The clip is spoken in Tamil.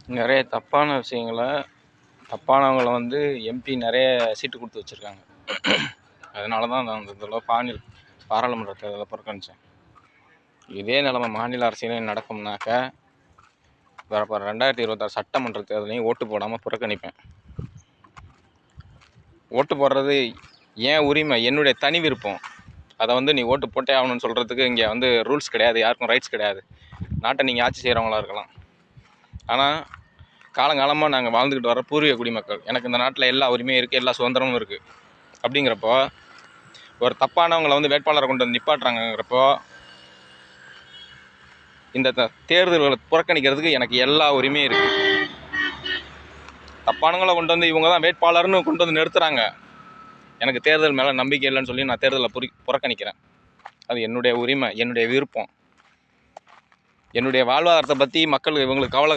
நிறைய தப்பான விஷயங்கள தப்பானவங்கள வந்து எம்பி நிறைய சீட்டு கொடுத்து வச்சுருக்காங்க. அதனால தான் நான் இந்த தடவை பாராளுமன்ற தேர்தலை புறக்கணித்தேன். இதே நிலைமை மாநில அரசியலையும் நடக்கும்னாக்க வரப்போகிற 2026 சட்டமன்ற தேர்தலையும் ஓட்டு போடாமல் புறக்கணிப்பேன். ஓட்டு போடுறது ஏன் உரிமை, என்னுடைய தனி விருப்பம். அதை வந்து நீ ஓட்டு போட்டே ஆகணும்னு சொல்கிறதுக்கு இங்கே வந்து ரூல்ஸ் கிடையாது, யாருக்கும் ரைட்ஸ் கிடையாது. நாட்டை நீங்கள் ஆட்சி செய்கிறவங்களா இருக்கலாம். ஆனால் காலங்காலமாக நாங்கள் வாழ்ந்துக்கிட்டு வர பூர்வீக குடிமக்கள், எனக்கு இந்த நாட்டில் எல்லா உரிமையும் இருக்குது, எல்லா சுதந்திரமும் இருக்குது. அப்படிங்கிறப்போ ஒரு தப்பானவங்களை வந்து வேட்பாளரை கொண்டு வந்து நிப்பாட்டுறாங்கிறப்போ இந்த தேர்தல்களை புறக்கணிக்கிறதுக்கு எனக்கு எல்லா உரிமையும் இருக்குது. தப்பானவங்களை கொண்டு வந்து இவங்க தான் வேட்பாளர்னு கொண்டு வந்து நிறுத்துகிறாங்க. எனக்கு தேர்தல் மேலே நம்பிக்கை இல்லைன்னு சொல்லி நான் தேர்தலை புறக்கணிக்கிறேன். அது என்னுடைய உரிமை, என்னுடைய விருப்பம். என்னுடைய வாழ்வாதாரத்தை பற்றி மக்கள் இவங்களுக்கு கவலை